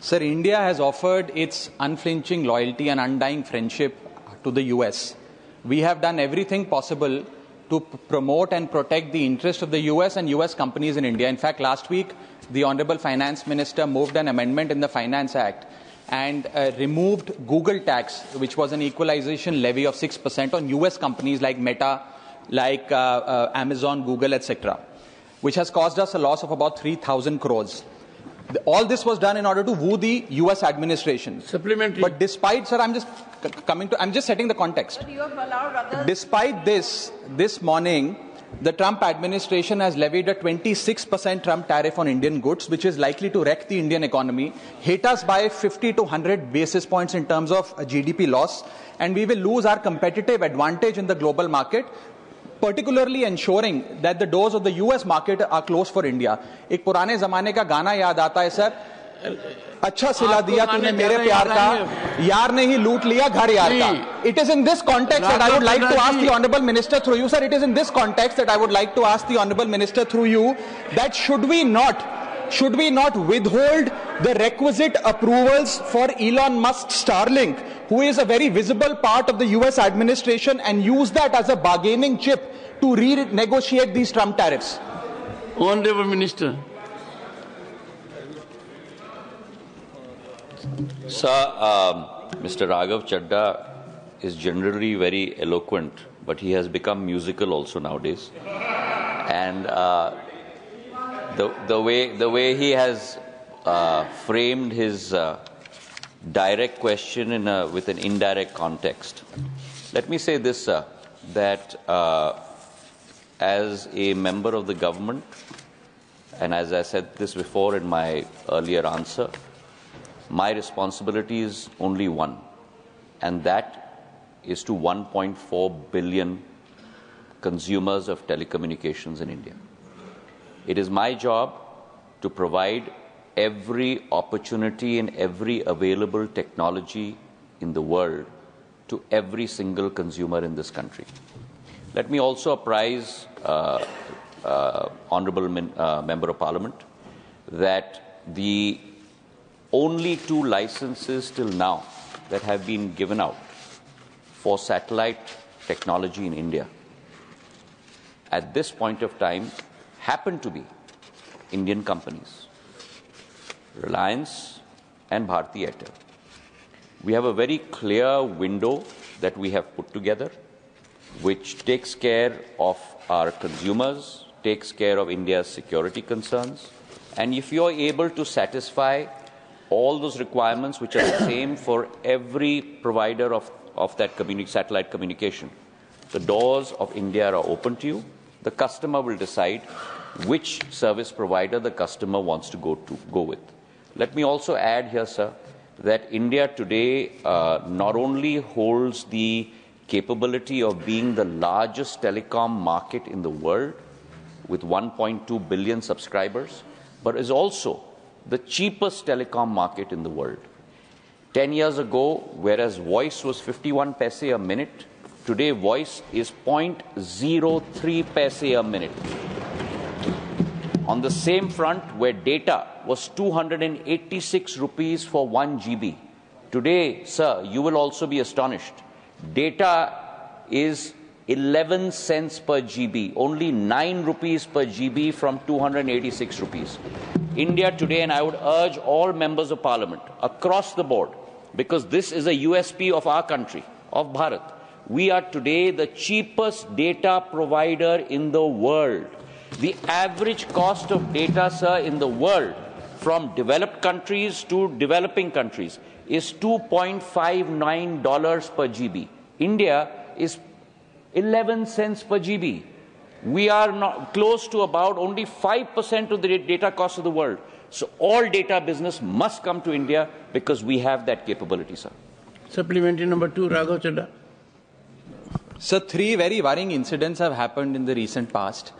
Sir, India has offered its unflinching loyalty and undying friendship to the US. We have done everything possible to promote and protect the interest of the US and US companies in India. In fact, last week, the Honorable Finance Minister moved an amendment in the Finance Act and removed Google tax, which was an equalization levy of 6% on US companies like Meta, like Amazon, Google, etc., which has caused us a loss of about 3,000 crores. All this was done in order to woo the US administration. Supplementary. But despite, sir, I'm just setting the context. But you have allowed others. Despite this morning, the Trump administration has levied a 26% Trump tariff on Indian goods, which is likely to wreck the Indian economy, hit us by 50 to 100 basis points in terms of GDP loss, and we will lose our competitive advantage in the global market, particularly ensuring that the doors of the US market are closed for India. एक पुराने ज़माने का गाना याद आता है sir, अच्छा सिला दिया तूने मेरे प्यार का, यार ने ही लूट लिया घर यार का. It is in this context that I would like to ask the Honourable Minister through you, sir. It is in this context that I would like to ask the Honourable Minister through you that should we not withhold the requisite approvals for Elon Musk's Starlink, who is a very visible part of the US administration, and use that as a bargaining chip to renegotiate these Trump tariffs? Honourable Minister. Sir, Mr. Raghav Chadha is generally very eloquent, but he has become musical also nowadays. And the way he has framed his direct question with an indirect context. Let me say this, sir, that as a member of the government, and as I said this before in my earlier answer, my responsibility is only one, and that is to 1.4 billion consumers of telecommunications in India. It is my job to provide every opportunity and every available technology in the world to every single consumer in this country. Let me also apprise Honourable Member of Parliament that the only 2 licenses till now that have been given out for satellite technology in India at this point of time happen to be Indian companies, Reliance and Bharti Airtel. We have a very clear window that we have put together, which takes care of our consumers, takes care of India's security concerns, and if you are able to satisfy all those requirements which are the same for every provider of that satellite communication, the doors of India are open to you. The customer will decide which service provider the customer wants to go with. Let me also add here, sir, that India today not only holds the capability of being the largest telecom market in the world with 1.2 billion subscribers, but is also the cheapest telecom market in the world. 10 years ago, whereas voice was 51 paise a minute, today voice is 0.03 paise a minute. On the same front, where data was 286 rupees for 1 GB, today, sir, you will also be astonished. Data is 11 cents per GB, only 9 rupees per GB from 286 rupees. India today, and I would urge all members of Parliament across the board, because this is a USP of our country, of Bharat. We are today the cheapest data provider in the world. The average cost of data, sir, in the world, from developed countries to developing countries, is $2.59 per GB. India is 11 cents per GB. We are not close to about only 5% of the data cost of the world. So all data business must come to India because we have that capability, sir. Supplementary number 2, Raghav Chadha. Sir, 3 very worrying incidents have happened in the recent past.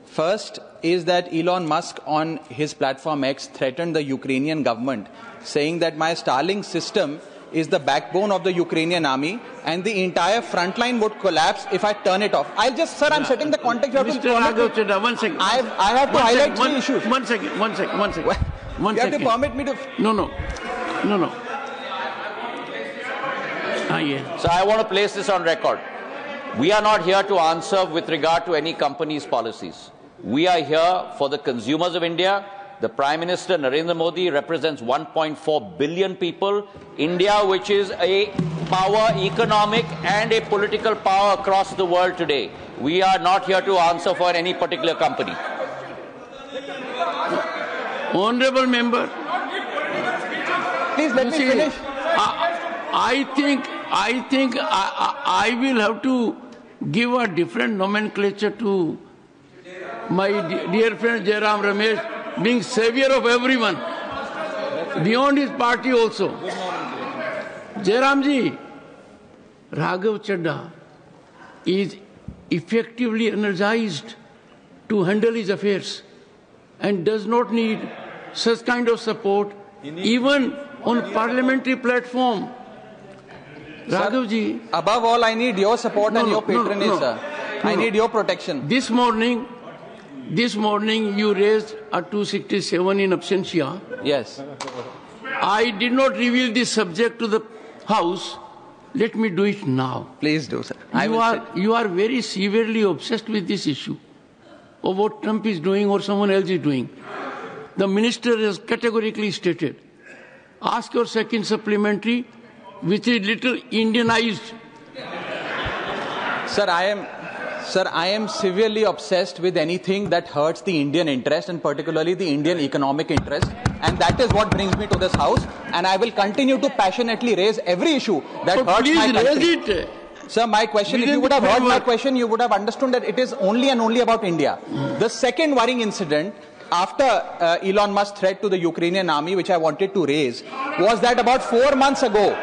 First is that Elon Musk on his platform X threatened the Ukrainian government, saying that my Starlink system is the backbone of the Ukrainian army and the entire front line would collapse if I turn it off. I'm setting the context. Mr. Raghav Chadha, 1 second. I have to highlight 3 issues. One second. You have to permit me to... No. No. Yeah. So I want to place this on record. We are not here to answer with regard to any company's policies. We are here for the consumers of India. The Prime Minister, Narendra Modi, represents 1.4 billion people. India, which is a power, economic and a political power across the world today. We are not here to answer for any particular company. Honorable member. Please let me finish. I think I will have to give a different nomenclature to my dear friend Jairam Ramesh, being savior of everyone, beyond his party also. Jairam ji, Raghav Chadha is effectively energized to handle his affairs and does not need such kind of support even on parliamentary platform. Raghav ji, above all, I need your support and your patronage, sir. I need your protection. This morning you raised a 267 in absentia. Yes. I did not reveal this subject to the House. Let me do it now. Please do, sir. You are very severely obsessed with this issue of what Trump is doing or someone else is doing. The minister has categorically stated, ask your second supplementary, which is little Indianized. Sir, I am severely obsessed with anything that hurts the Indian interest and particularly the Indian economic interest. And that is what brings me to this House. And I will continue to passionately raise every issue that hurts my country. Raise it. Sir, my question, if you would have heard my question, you would have understood that it is only and only about India. The second worrying incident after Elon Musk's threat to the Ukrainian army, which I wanted to raise, was that about 4 months ago,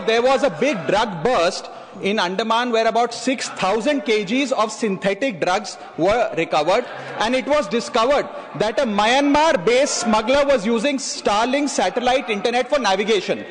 there was a big drug burst in Andaman where about 6,000 kgs of synthetic drugs were recovered, and it was discovered that a Myanmar-based smuggler was using Starlink satellite internet for navigation.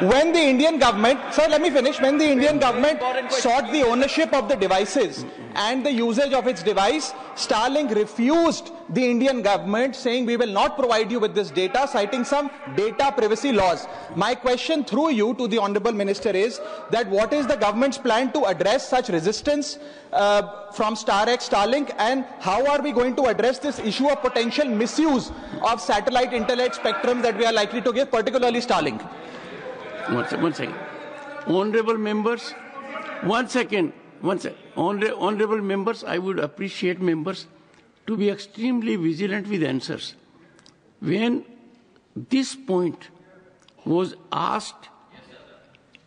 When the Indian government, sir, let me finish, when the Indian government sought the ownership of the devices and the usage of its device, Starlink refused the Indian government, saying we will not provide you with this data, citing some data privacy laws. My question through you to the Honourable Minister is that what is the government's plan to address such resistance from Starlink, and how are we going to address this issue of potential misuse of satellite internet spectrum that we are likely to give, particularly Starlink? One second. Honorable members, one second. Honorable members, I would appreciate members to be extremely vigilant with answers. When this point was asked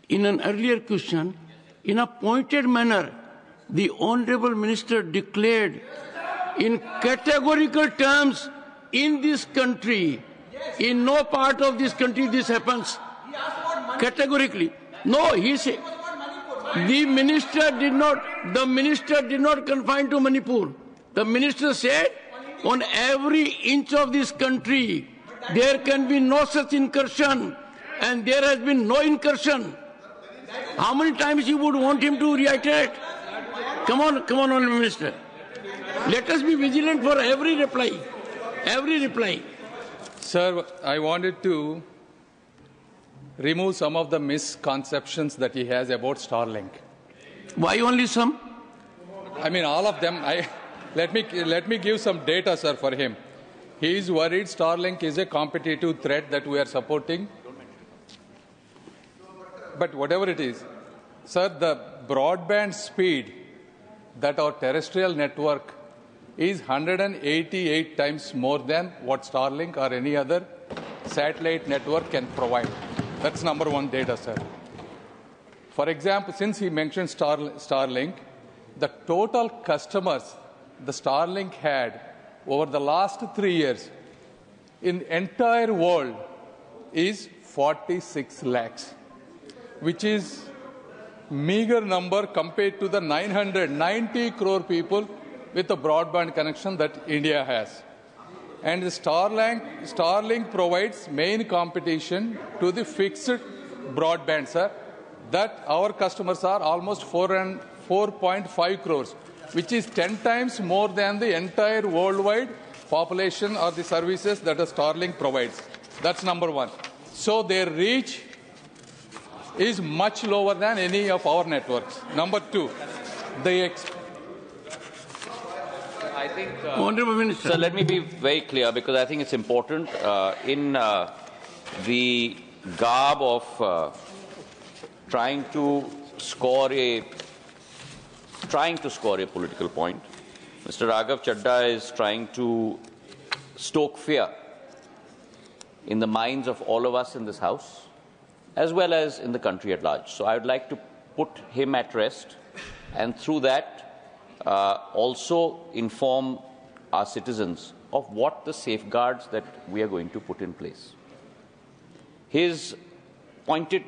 in an earlier question, in a pointed manner, the Honorable Minister declared in categorical terms, in this country, in no part of this country this happens. Categorically. No, he said, the minister did not confine to Manipur. The minister said, on every inch of this country, there can be no such incursion, and there has been no incursion. How many times you would want him to reiterate? Come on, Honorable Minister. Let us be vigilant for every reply. Every reply. Sir, I wanted to remove some of the misconceptions that he has about Starlink. Why only some? I mean, all of them. Let me give some data, sir, for him. He is worried Starlink is a competitive threat that we are supporting. But whatever it is, sir, the broadband speed that our terrestrial network is 188 times more than what Starlink or any other satellite network can provide. That's number one data, sir. For example, since he mentioned Starlink, the total customers the Starlink had over the last 3 years in the entire world is 46 lakhs, which is meager number compared to the 990 crore people with a broadband connection that India has. And the Starlink provides main competition to the fixed broadband, sir, that our customers are almost 4.5 crores, which is 10 times more than the entire worldwide population or the services that a Starlink provides. That's number one. So their reach is much lower than any of our networks. Number two, I think, Honorable Minister. So let me be very clear, because I think it's important. In the garb of trying to score a political point, Mr. Raghav Chadha is trying to stoke fear in the minds of all of us in this House, as well as in the country at large. So I would like to put him at rest, and through that also inform our citizens of what the safeguards that we are going to put in place. His pointed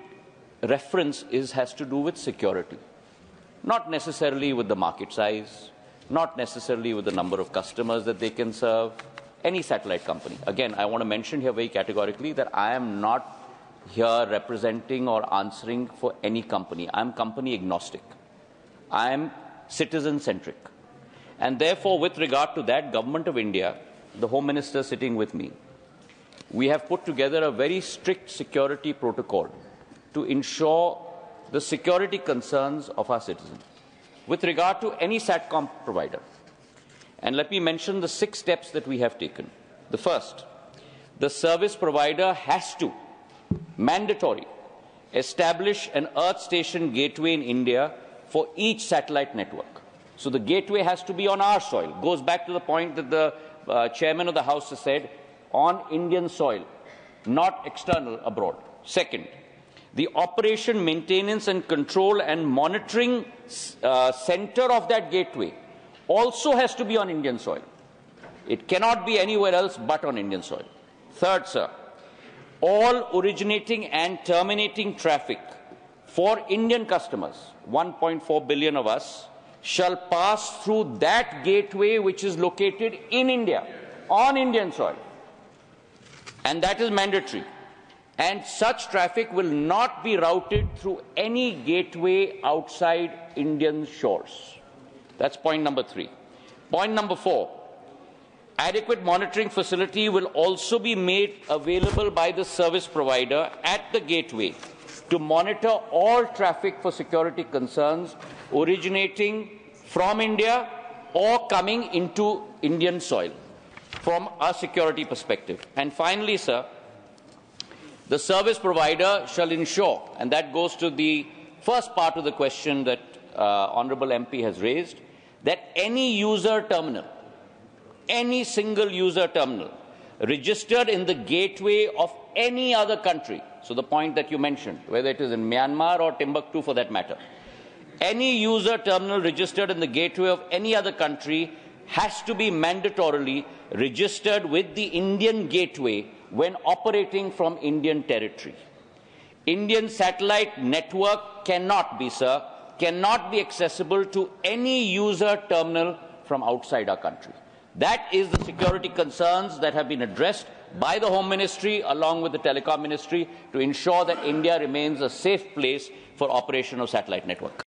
reference has to do with security, not necessarily with the market size, not necessarily with the number of customers that they can serve, any satellite company. Again, I want to mention here very categorically that I am not here representing or answering for any company. I am company agnostic. I am citizen-centric. And therefore, with regard to that, Government of India, the Home Minister sitting with me, we have put together a very strict security protocol to ensure the security concerns of our citizens with regard to any SATCOM provider. And let me mention the 6 steps that we have taken. The first, the service provider has to, mandatory, establish an Earth Station gateway in India for each satellite network. So the gateway has to be on our soil. Goes back to the point that the chairman of the House has said, on Indian soil, not external abroad. Second, the operation, maintenance and control and monitoring center of that gateway also has to be on Indian soil. It cannot be anywhere else but on Indian soil. Third, sir, all originating and terminating traffic for Indian customers, 1.4 billion of us, shall pass through that gateway which is located in India, on Indian soil. And that is mandatory. And such traffic will not be routed through any gateway outside Indian shores. That's point number 3. Point number 4, adequate monitoring facility will also be made available by the service provider at the gateway to monitor all traffic for security concerns originating from India or coming into Indian soil from a security perspective. And finally, sir, the service provider shall ensure, and that goes to the first part of the question that Honourable MP has raised, that any user terminal, any single user terminal registered in the gateway of any other country, so the point that you mentioned, whether it is in Myanmar or Timbuktu for that matter, any user terminal registered in the gateway of any other country has to be mandatorily registered with the Indian gateway when operating from Indian territory. Indian satellite network cannot be accessible to any user terminal from outside our country. That is the security concerns that have been addressed by the Home Ministry along with the Telecom Ministry to ensure that India remains a safe place for operation of satellite network.